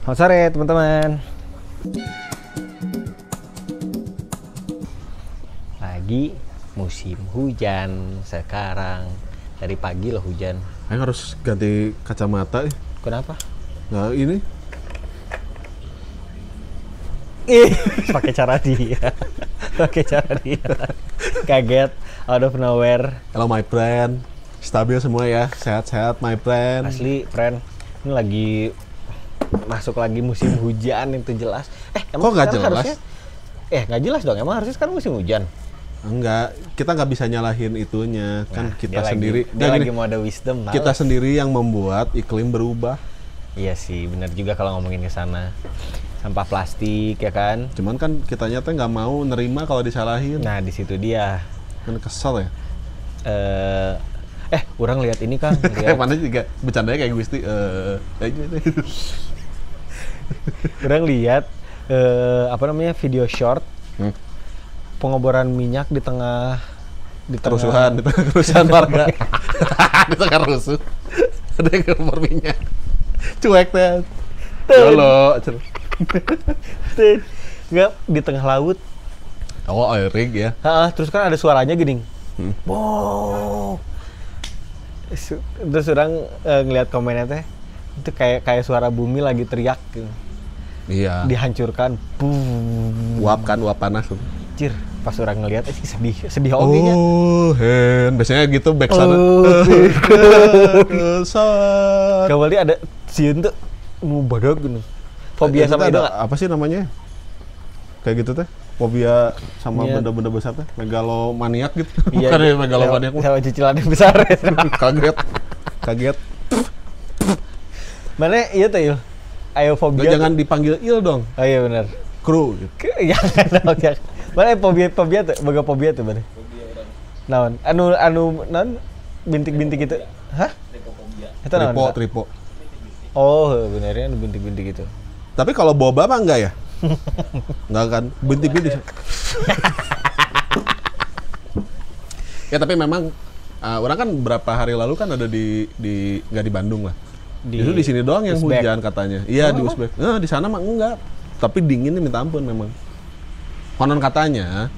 Selamat sore teman-teman. Lagi musim hujan sekarang. Dari pagi loh hujan. Ayo harus ganti kacamata. Kenapa? Nah ini. Pakai cara dia. Pakai cara dia. Kaget, out of nowhere. Hello my friend. Stabil semua ya, sehat-sehat my friend. Asli, friend. Ini lagi masuk lagi musim hujan itu jelas. Kok nggak jelas? Harusnya, nggak jelas dong. Emang harusnya sekarang musim hujan. Enggak, kita nggak bisa nyalahin itunya. Kan kita sendiri. Dia lagi mau ada wisdom. Kita sendiri yang membuat iklim berubah. Iya sih, benar juga kalau ngomongin ke sana. Sampah plastik ya kan. Cuman kan kitanya tuh nggak mau nerima kalau disalahin. Nah di situ dia. Kan kesel ya. Orang lihat ini Kang. Lihat. Mana juga bercandanya kayak Gusti. Orang lihat video short pengoboran minyak di tengah kerusuhan warga. Di tengah rusuh ada yang ngobor minyak cuek deh. Halo, nggak di tengah laut. Oh, air rig ya. Terus kan ada suaranya gini. Wow. Terus orang ngelihat komennya teh itu kayak suara bumi lagi teriak gitu. Iya. Dihancurkan. Uap panas. Cir, pas orang ngelihat sedih oge nya. Biasanya gitu back sana. Kembali ada sieun tuh badak gitu. Fobia sama itu apa sih namanya? Kayak gitu teh. Fobia sama benda-benda besar teh. Megalomaniak gitu. Iya, bukan ya megalomaniak. Sama cicilan yang besar. Kaget. Mana iya tuh Il? Ayo fobia. Jangan dipanggil Il dong. Oh iya benar. Kru gitu. Jangan dong. Mana fobia tuh? Boga fobia tuh mana? Naon? Anu bintik-bintik gitu. Hah? Itu naon? Tripo. Oh, benernya anu bintik-bintik gitu. Tapi kalau boba mah enggak ya? Enggak kan? Bintik-bintik. Ya tapi memang orang kan berapa hari lalu kan ada di nggak di Bandung lah. Itu di sini doang yang Uzbek. hujan katanya. Iya di Uzbek. Di sana mah enggak. Tapi dinginnya minta ampun memang. Konon katanya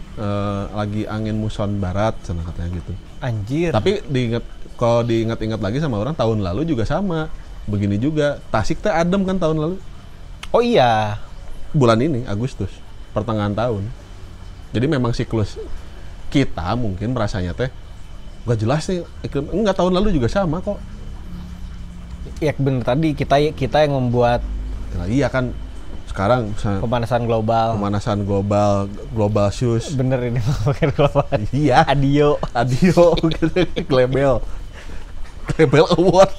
lagi angin muson barat sana katanya gitu. Anjir. Tapi kalau diingat-ingat lagi sama orang tahun lalu juga sama. Begini juga. Tasik teh adem kan tahun lalu. Oh iya. Bulan ini Agustus, pertengahan tahun. Jadi memang siklus kita mungkin merasanya teh nggak jelas nih. Enggak, tahun lalu juga sama kok. Ya bener tadi kita yang membuat Nah, iya kan sekarang pemanasan global global shoes. bener ini pakai global. Iya. Adio Glebel award.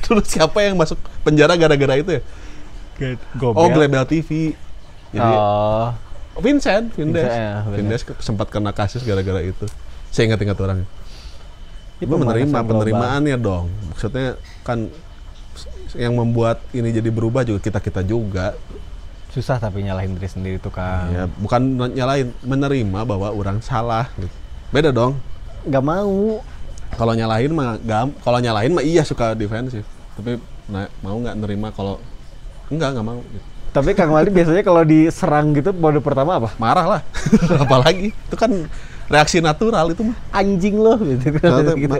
Terus siapa yang masuk penjara gara-gara itu ya? Oh, Glebel TV. Jadi Vincent sempat kena kasus gara-gara itu. Saya ingat orang. Ibu penerimaannya dong. Maksudnya kan yang membuat ini jadi berubah juga kita juga. Susah tapi nyalahin diri sendiri tuh Kang. Ya, bukan nyalain, menerima bahwa orang salah gitu. Beda dong. Gak mau. Kalau nyalahin mah iya suka defensif. Tapi mau nggak nerima kalau enggak mau gitu. Tapi Kang Waldi biasanya kalau diserang gitu mode pertama apa? Marah lah. Apalagi itu kan reaksi natural itu mah. Anjing loh gitu.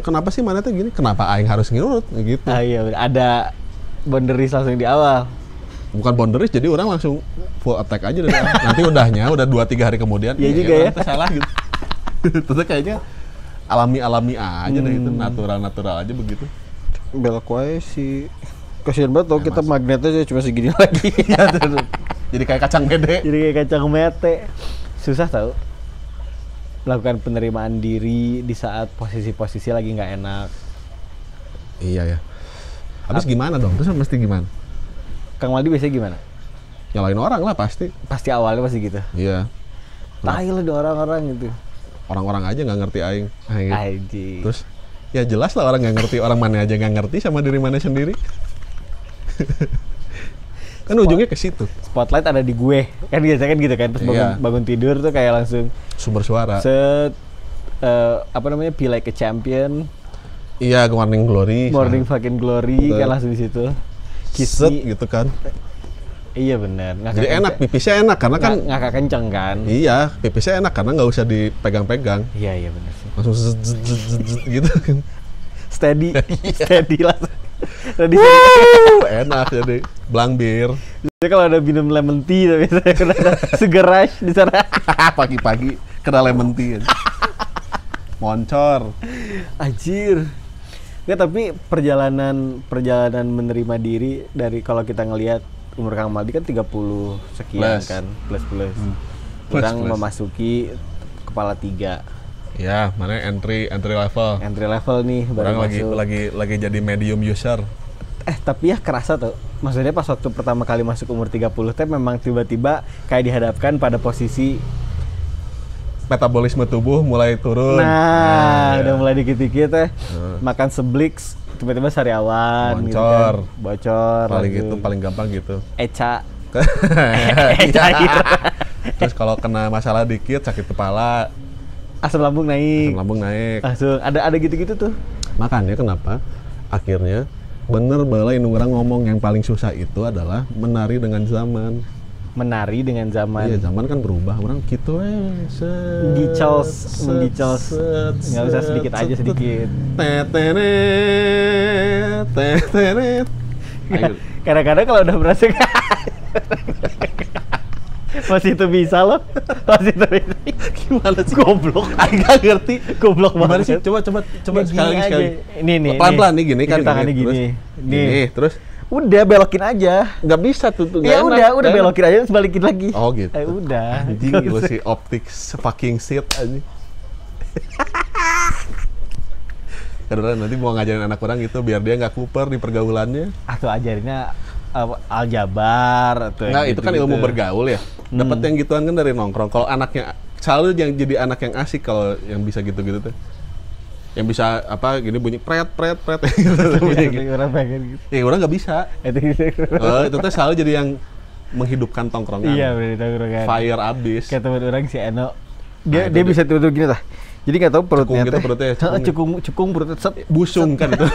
Kenapa sih mana tuh gini? Kenapa aing harus ngurut gitu? Iya, ada boundaries langsung di awal. Bukan boundaries, jadi orang langsung full attack aja dari awal. Nanti udah 2-3 hari kemudian. Iya juga ya. Salah gitu. Terus kayaknya alami aja deh itu, natural aja begitu. Belok wae sih. Kasian banget tau kita magnetnya cuma segini lagi. Jadi kayak kacang mete. Susah tau melakukan penerimaan diri di saat posisi-posisi lagi nggak enak. Iya ya. Habis gimana dong? Terus mesti gimana? Kang Waldi biasanya gimana? Nyalain orang lah pasti. Pasti awalnya pasti gitu. Iya. Tai lah orang-orang gitu. Orang-orang aja nggak ngerti aing. Aji. Terus ya jelas lah orang nggak ngerti, orang mana aja nggak ngerti sama diri mana sendiri. Kan ujungnya ke situ. Spotlight ada di gue. Kan biasanya kan gitu kan. Terus bangun tidur tuh kayak langsung sumber suara. Be like a champion. Iya, Morning Glory. Morning fucking glory kan langsung di situ. Kiss me gitu kan. Iya benar. Jadi enak, pipisnya enak karena kan ngakak kenceng kan. Iya, pipisnya enak karena nggak usah dipegang-pegang. Iya benar sih. Langsung zzzz gitu kan. Steady lah. Steady. Enak jadi blangbir. Jadi kalau ada minum lemon tea tapi biasanya kena sugar rush di sana. Pagi-pagi kena lemon tea. Moncor. Anjir. Nggak, tapi perjalanan menerima diri dari kalau kita ngelihat umur Kang Maldi kan 30 sekian Plus. kan, plus. Plus, Orang plus. memasuki kepala 3. Ya, mana entry level. Entry level nih baru Orang masuk. lagi jadi medium user. Tapi ya kerasa tuh. Maksudnya pas waktu pertama kali masuk umur 30 teh memang tiba-tiba kayak dihadapkan pada posisi Metabolisme tubuh mulai turun. Nah, udah ya. mulai dikit-dikit teh. Makan seblix, tiba-tiba sariawan gitu Bocor. kan. Bocor. Paling langsung. gitu, paling gampang gitu. Eca. Iya. Terus kalau kena masalah dikit, sakit kepala, Asam lambung naik. asam lambung naik. Langsung ada gitu-gitu tuh. Makanya kenapa akhirnya bener balai orang ngomong yang paling susah itu adalah menari dengan zaman. Menari dengan zaman. Iya, zaman kan berubah. Orang gitu Menggicos. Nggak usah sedikit aja sedikit. Teteret. Kadang-kadang kalau udah berasa masih itu bisa loh. Masih itu bisa. Gimana sih? Goblok. Agak ngerti. Goblok Gimana banget. sih? Coba Gini sekali. aja. Ini. Pelan-pelan nih gini kan. Tangannya Terus gini. Gini, terus Udah belokin aja. nggak bisa tuh. Ya udah belokin aja terus balikin lagi. Oh gitu. Udah. Anjing gue si optik fucking shit anjing. Karena nanti mau ngajarin anak orang gitu biar dia nggak kuper di pergaulannya. Atau ajarinnya aljabar atau Nah itu kan ilmu bergaul ya. Dapat yang gituan kan dari nongkrong. Kalau anaknya selalu yang jadi anak yang asik kalau yang bisa gitu-gitu tuh. Yang bisa apa gini bunyi pret bunyi gitu. Orang pengen gitu. Ya orang nggak bisa. Itu tuh selalu jadi yang menghidupkan tongkrongan. Iya benar tongkrongan. Fire abis. Kayak teman orang si Eno. Dia itu bisa tiba-tiba gini lah. Jadi nggak tahu perutnya Cekung gitu perutnya, cekung perutnya set Busung kan itu.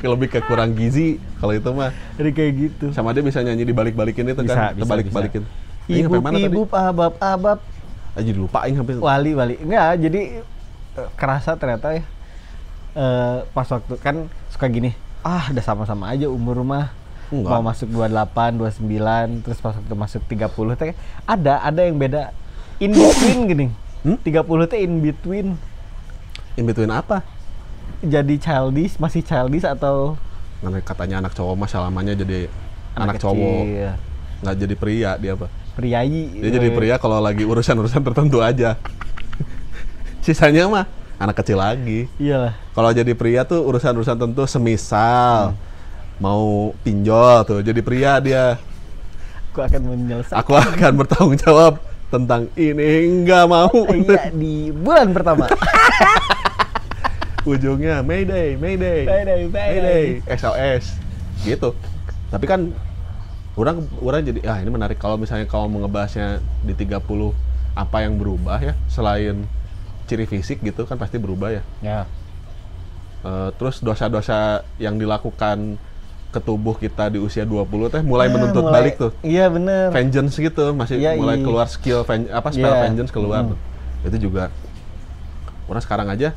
Lebih ke kurang gizi kalau itu mah. jadi kayak gitu. Sama dia bisa nyanyi dibalik-balikin itu kan. Bisa, Terbalik-balikin. Aing Ibu sampai mana tadi? abab Aja lupa aing sampai. wali enggak jadi kerasa ternyata ya pas waktu kan suka gini udah sama-sama aja umur mah Enggak. mau masuk 28, 29 terus pas waktu masuk 30 teh ada yang beda in between gini 30 teh in between In between apa? jadi masih childish atau Karena katanya anak cowok mah selamanya jadi anak kecil, cowok. Nggak jadi pria dia apa? priayi Dia jadi pria kalau lagi urusan-urusan tertentu aja. Sisanya mah anak kecil lagi. iyalah Kalau jadi pria tuh urusan-urusan tentu semisal mau pinjol tuh jadi pria dia. aku akan menyelesaikan Aku akan bertanggung jawab tentang ini nggak mau. iya di bulan pertama Ujungnya Mayday, SOS gitu. Tapi kan orang jadi ini menarik kalau misalnya kalau mau ngebahasnya di 30 apa yang berubah ya selain ciri fisik gitu kan pasti berubah ya. ya Terus dosa-dosa yang dilakukan ke tubuh kita di usia 20 teh mulai menuntut balik tuh. iya bener Vengeance gitu masih Iya, mulai iya. keluar spell Iya. vengeance keluar. Itu juga orang sekarang aja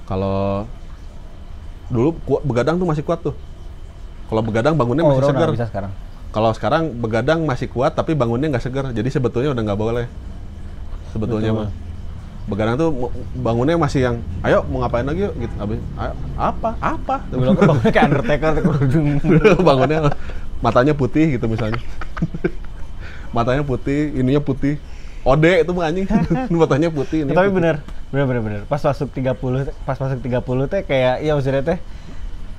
kalau dulu begadang tuh masih kuat tuh. Kalau begadang bangunnya masih orang segar. nggak bisa sekarang Kalau sekarang begadang masih kuat tapi bangunnya nggak segar. Jadi sebetulnya udah nggak boleh. Sebetulnya Betul. mah. Begadang tuh bangunnya masih yang ayo mau ngapain lagi yuk gitu. Ayo, apa? Bilang kan bangunnya kayak Undertaker Bangunnya matanya putih gitu misalnya. Matanya putih, ininya putih. Ode itu mah anjing. Matanya putih ini. tapi bener. Pas masuk 30 teh kayak ya maksudnya teh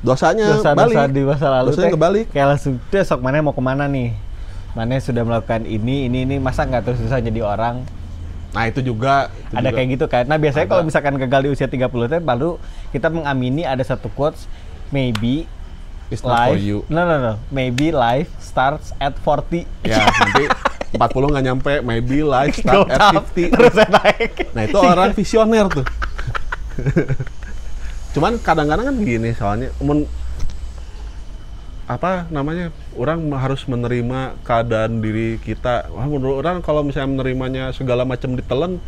Dosanya dosa balik. di masa lalu Dosanya teh kebalik. kayak langsung deh sok mana mau kemana nih, mana sudah melakukan ini masa nggak terus terusan jadi orang. Nah itu juga. Ada kayak gitu kan. Nah biasanya Ada. kalau misalkan gagal di usia 30 teh baru kita mengamini ada satu quotes, maybe It's not for life you. no maybe life starts at 40. Ya nanti 40 nggak nyampe, maybe life Go start at up, 50. terus naik. Nah itu orang visioner tuh. Cuman kadang-kadang kan gini soalnya apa namanya, orang harus menerima keadaan diri kita. Wah, menurut orang kalau misalnya menerimanya segala macam ditelan,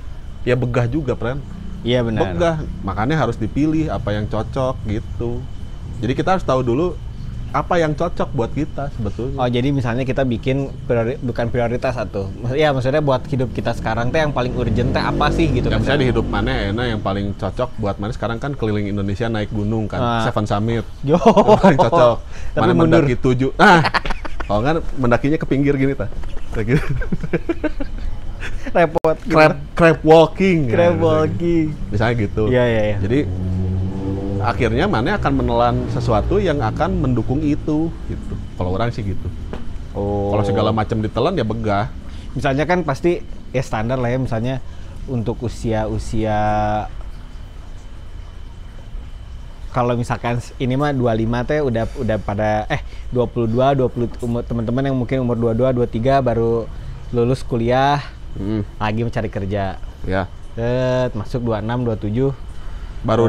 ya begah juga, Pren. Iya benar. Begah, makanya harus dipilih apa yang cocok gitu. Jadi kita harus tahu dulu apa yang cocok buat kita sebetulnya. Oh, jadi misalnya kita bikin bukan prioritas atau ya maksudnya buat hidup kita sekarang teh yang paling urgent teh apa sih gitu Ya, kan. misalnya di hidup mana enak yang paling cocok buat mana sekarang kan keliling Indonesia naik gunung kan, Seven Summit. Yo. Itu paling cocok. Tapi Mana mundur. mendaki 7. Nah, kalau kan mendakinya ke pinggir gini tah. Kayak gitu. Repot. Crab walking. Crab ya, walking. Misalnya gitu. Iya, iya, iya. Jadi akhirnya mana akan menelan sesuatu yang akan mendukung itu gitu. Kalau orang sih gitu. Oh. Kalau segala macam ditelan ya begah. Misalnya kan pasti ya standar lah ya, misalnya untuk usia kalau misalkan ini mah 25 teh udah pada 22 20 umur teman-teman yang mungkin umur 22 23 baru lulus kuliah, lagi mencari kerja. Ya. Masuk 26 27 Baru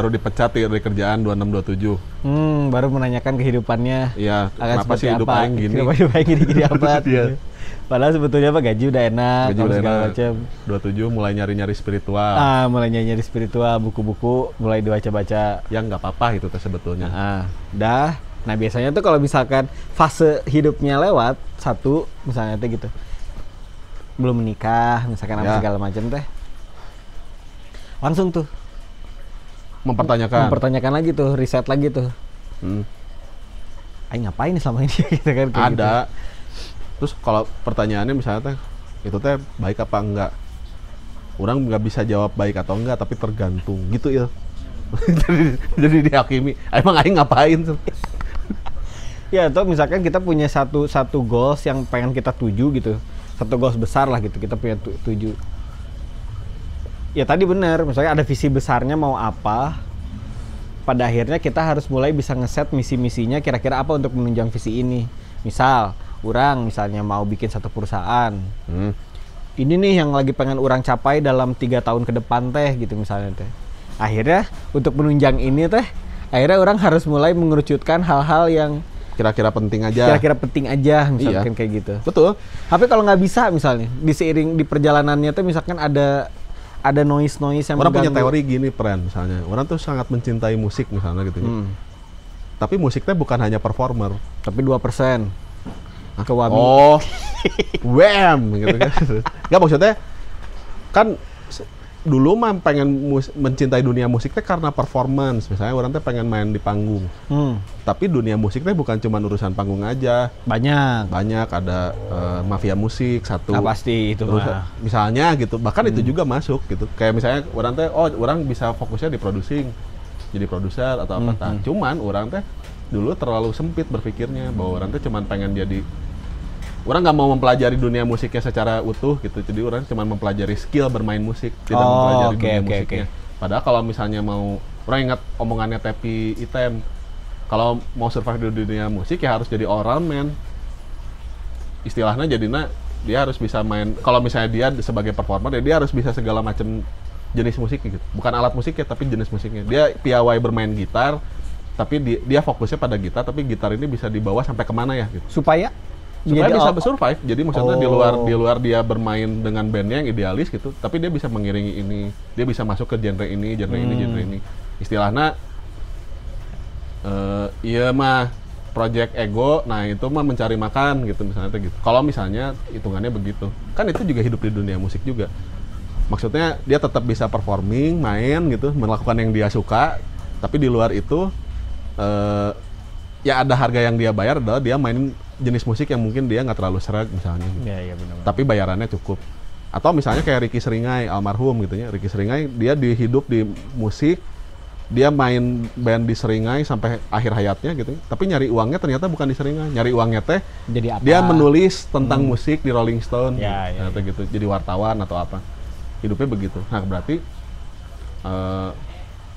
dipecat dari kerjaan 26 27. Baru menanyakan kehidupannya. Iya, akan kenapa sih hidup aing gini? Kenapa hidup aing gini apa? Iya. Padahal sebetulnya apa gaji udah enak, Gaji udah segala enak. macam. 27 mulai nyari-nyari spiritual. Mulai nyari spiritual, buku-buku mulai dibaca-baca. Yang nggak apa-apa itu teh sebetulnya. Nah biasanya tuh kalau misalkan fase hidupnya lewat satu misalnya tuh gitu, belum menikah misalkan apa segala macam teh, langsung tuh mempertanyakan lagi tuh, riset lagi tuh. Aing ngapain nih selama ini gitu kan? Kayak Ada. Gitu. Terus kalau pertanyaannya misalnya teh, itu teh baik apa enggak? Orang nggak bisa jawab baik atau enggak, tapi tergantung gitu ya. jadi dihakimi. Emang aing ngapain? Ya, atau misalkan kita punya satu goals yang pengen kita tuju gitu, satu goals besar lah gitu, kita punya tuju. Ya tadi benar, misalnya ada visi besarnya mau apa, pada akhirnya kita harus mulai bisa ngeset misi-misinya kira-kira apa untuk menunjang visi ini. Misal, misalnya mau bikin satu perusahaan. Ini nih yang lagi pengen orang capai dalam 3 tahun ke depan teh gitu misalnya teh. Akhirnya untuk menunjang ini teh, akhirnya orang harus mulai mengerucutkan hal-hal yang kira-kira penting aja. Misalkan kayak gitu. Betul. Tapi kalau nggak bisa misalnya di perjalanannya tuh misalkan ada noise yang orang punya mengganggu. teori gini, Pren, misalnya orang tuh sangat mencintai musik misalnya gitu ya. Tapi musiknya bukan hanya performer, tapi 2% ke Wabi. Oh, wham gitu kan. Nggak, maksudnya kan dulu mah pengen mencintai dunia musik teh karena performance. Misalnya orang teh pengen main di panggung. Tapi dunia musik teh bukan cuma urusan panggung aja. Banyak ada mafia musik satu. Nah, pasti itu terus, mah. misalnya gitu. Bahkan itu juga masuk gitu. Kayak misalnya orang teh orang bisa fokusnya di producing. Jadi produser atau apa. Cuman orang teh dulu terlalu sempit berpikirnya bahwa orang teh cuma pengen jadi, orang nggak mau mempelajari dunia musiknya secara utuh gitu. Jadi orang cuma mempelajari skill bermain musik, tidak mempelajari dunia musiknya. Padahal kalau misalnya mau, orang ingat omongannya Tepi Item, kalau mau survive di dunia musik ya harus jadi all round man. Istilahnya jadinya dia harus bisa main. Kalau misalnya dia sebagai performer, ya dia harus bisa segala macam jenis musik gitu. Bukan alat musiknya tapi jenis musiknya. Dia piawai bermain gitar, tapi dia fokusnya pada gitar, tapi gitar ini bisa dibawa sampai kemana ya gitu. Supaya Bisa survive. Jadi maksudnya di luar dia bermain dengan bandnya yang idealis gitu, tapi dia bisa mengiringi ini, dia bisa masuk ke genre ini, genre ini. Istilahnya iya mah project ego, nah itu mah mencari makan gitu misalnya gitu. Kalau misalnya hitungannya begitu, kan itu juga hidup di dunia musik juga. Maksudnya dia tetap bisa performing, main gitu, melakukan yang dia suka, tapi di luar itu ya ada harga yang dia bayar adalah dia main jenis musik yang mungkin dia nggak terlalu seret misalnya. Iya benar. Tapi bayarannya cukup. Atau misalnya kayak Ricky Seringai, almarhum gitu ya. Ricky Seringai dia hidup di musik, dia main band di Seringai sampai akhir hayatnya gitu. Tapi nyari uangnya ternyata bukan di Seringai. Nyari uangnya teh jadi apa? Dia menulis tentang musik di Rolling Stone atau gitu. Jadi wartawan atau apa. Hidupnya begitu. Nah, berarti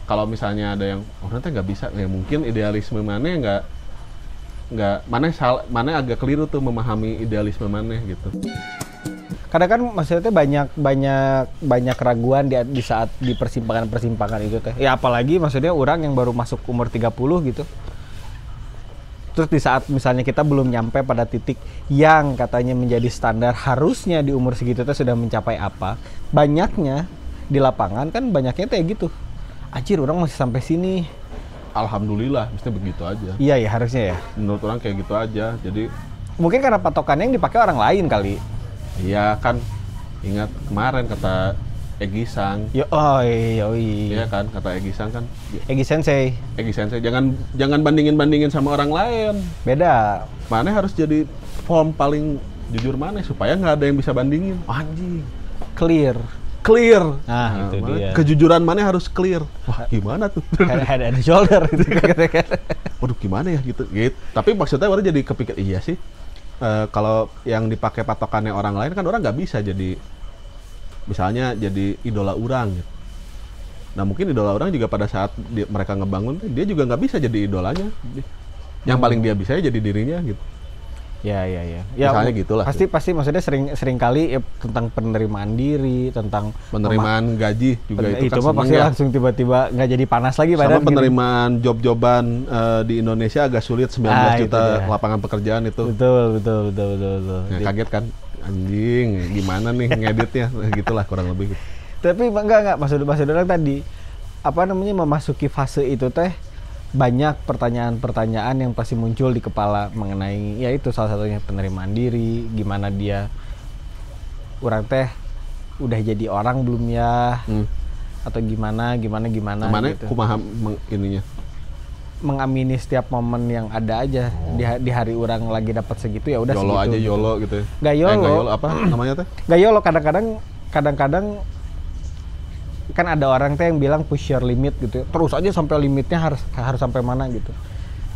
kalau misalnya ada yang nanti nggak bisa, ya mungkin idealisme mana mana agak keliru tuh memahami idealisme mana gitu. Kadang kan maksudnya banyak keraguan di saat di persimpangan itu teh. Ya apalagi maksudnya orang yang baru masuk umur 30 gitu. Terus di saat misalnya kita belum nyampe pada titik yang katanya menjadi standar harusnya di umur segitu tuh sudah mencapai apa, banyaknya di lapangan kan banyaknya kayak gitu. Anjir, orang masih sampai sini. Alhamdulillah, mesti begitu aja. Iya ya, harusnya ya. Menurut orang kayak gitu aja. Jadi mungkin karena patokannya yang dipakai orang lain kali. iya kan, ingat kemarin kata Egi Sang. Iya kan, kata Egi Sang kan. Egi Sensei. Jangan bandingin sama orang lain. Beda. Mana harus jadi form paling jujur mana supaya nggak ada yang bisa bandingin. Anjing. Clear. Nah, itu dia. Kejujuran mana harus clear. Wah, gimana tuh? Head and shoulder gitu. Waduh, gimana ya gitu. Tapi maksudnya orang jadi kepikir, iya sih. Kalau yang dipakai patokannya orang lain kan orang nggak bisa jadi misalnya jadi idola orang gitu. Nah mungkin idola orang juga pada saat mereka ngebangun dia juga nggak bisa jadi idolanya. Yang paling dia bisa jadi dirinya gitu. Ya, misalnya gitulah. Pasti maksudnya sering kali ya, tentang penerimaan diri, tentang penerimaan gaji juga itu kan mah pasti langsung tiba-tiba nggak jadi panas lagi sama badan. Penerimaan job-joban di Indonesia agak sulit 19 juta lapangan pekerjaan itu. Betul. Nah, kaget kan? Anjing, gimana nih ngeditnya? Gitulah kurang lebih. Tapi enggak maksud orang tadi apa namanya memasuki fase itu teh banyak pertanyaan-pertanyaan yang pasti muncul di kepala mengenai ya itu salah satunya penerimaan diri, gimana dia orang teh udah jadi orang belum ya atau gimana gitu. Kumaha ininya mengamini setiap momen yang ada aja di hari orang lagi dapat segitu ya udah YOLO segitu, aja gitu. YOLO gitu ya. Nggak YOLO apa namanya teh? Nggak YOLO, kadang-kadang kan ada orang teh yang bilang push your limit gitu. Terus aja sampai limitnya harus sampai mana gitu.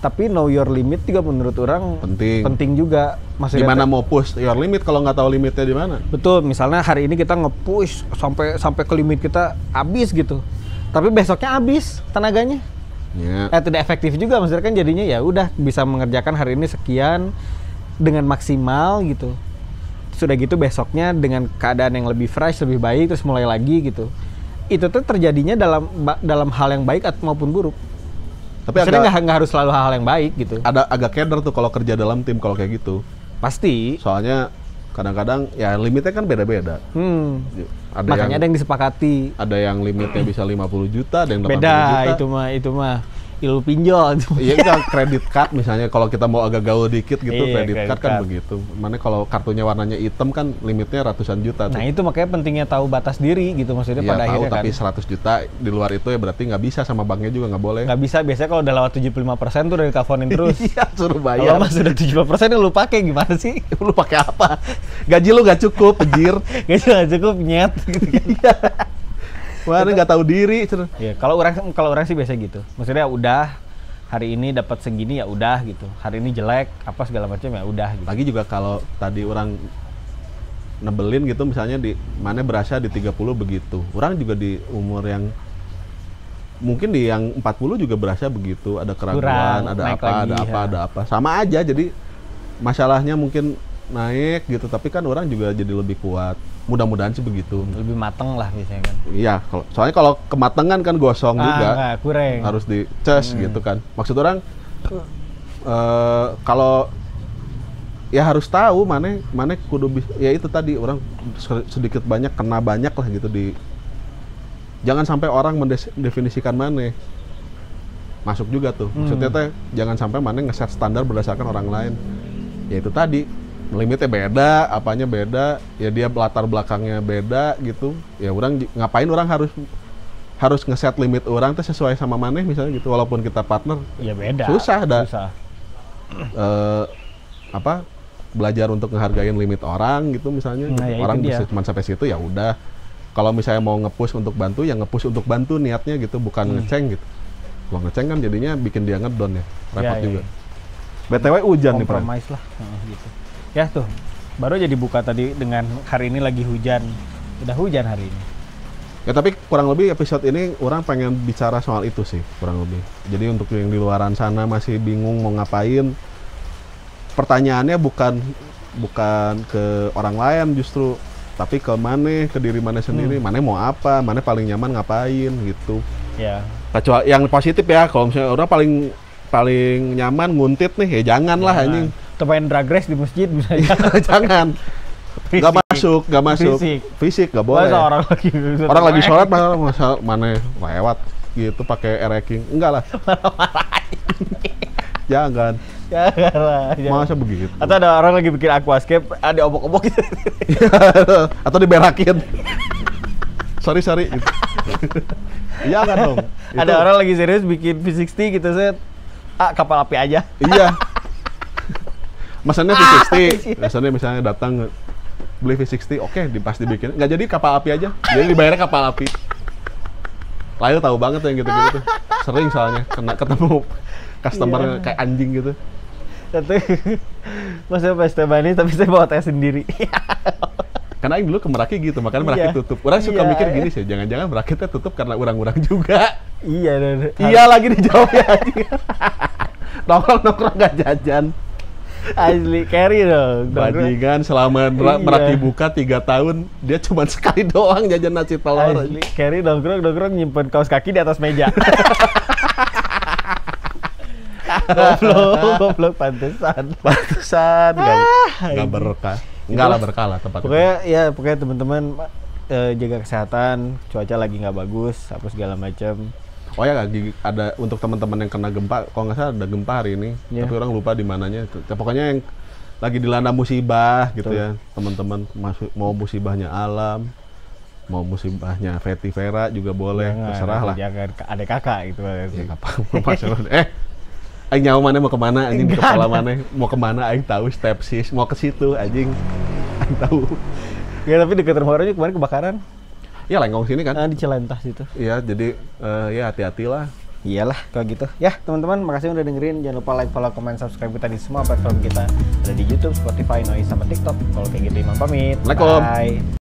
Tapi know your limit juga menurut orang penting juga. Maksudnya gimana mau push your limit kalau nggak tahu limitnya di mana? Betul, misalnya hari ini kita nge-push sampai ke limit kita habis gitu. Tapi besoknya habis tenaganya. Ya. Tidak efektif juga, maksudnya kan jadinya ya udah bisa mengerjakan hari ini sekian dengan maksimal gitu. Sudah gitu besoknya dengan keadaan yang lebih fresh, lebih baik, terus mulai lagi gitu. Itu tuh terjadinya dalam hal yang baik maupun buruk. Tapi maksudnya nggak harus selalu hal yang baik gitu. Ada agak keder tuh kalau kerja dalam tim kalau kayak gitu. Pasti. Soalnya kadang-kadang ya limitnya kan beda-beda. Makanya ada yang disepakati. Ada yang limitnya bisa 50 juta, ada yang 80 beda, juta. Itu mah ilu pinjol. Iya kan kredit card misalnya kalau kita mau agak gaul dikit gitu, kredit card kan begitu. Mana kalau kartunya warnanya hitam kan limitnya ratusan juta tuh. Nah itu makanya pentingnya tahu batas diri gitu maksudnya pada tahu, akhirnya tapi kan. 100 juta di luar itu ya berarti nggak bisa sama banknya juga nggak boleh. Nggak bisa, biasanya kalau udah lewat 75% tuh udah diteleponin terus. Iya, suruh bayar. Kalau mas sudah 75% yang lu pakai gimana sih? Lu pakai apa? Gaji lu nggak cukup, pejir. Gaji nggak cukup, nyet gitu kan. Wah, nggak tahu diri. Ya, kalau orang sih biasa gitu. Maksudnya udah hari ini dapat segini ya udah gitu. Hari ini jelek apa segala macam ya udah gitu. Lagi juga kalau tadi orang nebelin gitu misalnya di mana berasa di 30 begitu. Orang juga di umur yang mungkin di yang 40 juga berasa begitu, ada keraguan, ada apa. Sama aja, jadi masalahnya mungkin naik gitu, tapi kan orang juga jadi lebih kuat. Mudah-mudahan sih begitu. Lebih mateng lah biasanya kan. Iya, soalnya kalau kematangan kan gosong juga. Kurang. Harus dicas gitu kan. Maksud orang kalau ya harus tahu mana kudu ya itu tadi orang sedikit banyak kena banyak lah gitu di. Jangan sampai orang mendefinisikan mana. Masuk juga tuh. Maksudnya teh jangan sampai mana ngeset standar berdasarkan orang lain. Ya itu tadi. Limitnya beda, apanya beda, ya dia latar belakangnya beda gitu. Ya orang ngapain orang harus ngeset limit orang tuh sesuai sama maneh misalnya gitu, walaupun kita partner. Ya beda. Susah. Belajar untuk ngehargain limit orang gitu misalnya. Nah, gitu. ya Orang bisa dia. cuma sampai situ ya udah. Kalau misalnya mau nge-push untuk bantu, ya nge-push untuk bantu niatnya gitu, bukan ngeceng gitu. Kalau ngeceng kan jadinya bikin dia ngedon ya, repot juga. BTW hujan nih, kompromis lah gitu. Ya tuh, baru jadi buka tadi dengan hari ini lagi hujan. Udah hujan hari ini. Ya tapi kurang lebih episode ini orang pengen bicara soal itu sih, kurang lebih. Jadi untuk yang di luaran sana masih bingung mau ngapain, pertanyaannya bukan ke orang lain justru, tapi ke maneh, ke diri maneh sendiri. Maneh mau apa, maneh paling nyaman ngapain gitu. Ya. Kecuali yang positif ya, kalau misalnya orang paling paling nyaman nguntit nih, ya jangan lah anjing. Atau main drag race di masjid bisa ya. Jangan. Nggak masuk. Fisik nggak boleh. Masa orang lagi sholat masa mana lewat gitu pakai ereking. Enggak lah. Jangan. Jangan. Masa begitu? Atau ada orang lagi bikin aquascape, ada obok-obok gitu. Atau diberakin. Sorry gitu. Jangan dong. Ada orang lagi serius bikin V60 gitu, set. Kapal api aja. Iya. Masanya V60. Masanya misalnya datang beli V60, oke, pas dibikin. Nggak jadi kapal api aja. Jadi dibayarnya kapal api. Lalu tahu banget yang gitu-gitu. Sering soalnya ketemu customer kayak anjing gitu. Satu, maksudnya pesta bani tapi saya bawa teh sendiri. Karena dulu ke Meraki gitu, makanya Meraki tutup. Orang suka mikir gini sih, jangan-jangan Meraki teh tutup karena orang-orang juga. Iya lagi dijawabnya anjing. Nongkrong nggak jajan. Asli, carry dong. Bajingan selama Meraki buka 3 tahun, dia cuma sekali doang jajan nasi telur. Asli, carry nongkrong nyimpen kaos kaki di atas meja. Goblok, pantesan. Nggak berkah. Enggak lah berkah lah tempat pokoknya teman-teman jaga kesehatan, cuaca lagi nggak bagus, apa segala macam. Oh ya, ada untuk teman-teman yang kena gempa, kalau nggak salah ada gempa hari ini, tapi orang lupa di mananya. Pokoknya yang lagi dilanda musibah gitu. Betul. Ya, teman-teman mau musibahnya alam, mau musibahnya Fetty Vera juga boleh, terserah lah. Jangan adek kakak gitu. Ya, apa? Aing nyawa mana mau kemana anjing, kepala mana mau kemana aing tahu, step sis mau ke situ anjing aing tahu. Ya tapi dekat rumah orangnya kemarin kebakaran. Iya, Lenggong sini kan. Di Cilentas itu. Iya, jadi ya hati-hatilah. Iyalah kalau gitu. Ya teman-teman, makasih udah dengerin. Jangan lupa like, follow, comment, subscribe kita di semua platform kita. Ada di YouTube, Spotify, Noise, sama TikTok. Kalau kayak gitu Imam pamit. Assalamualaikum. Bye.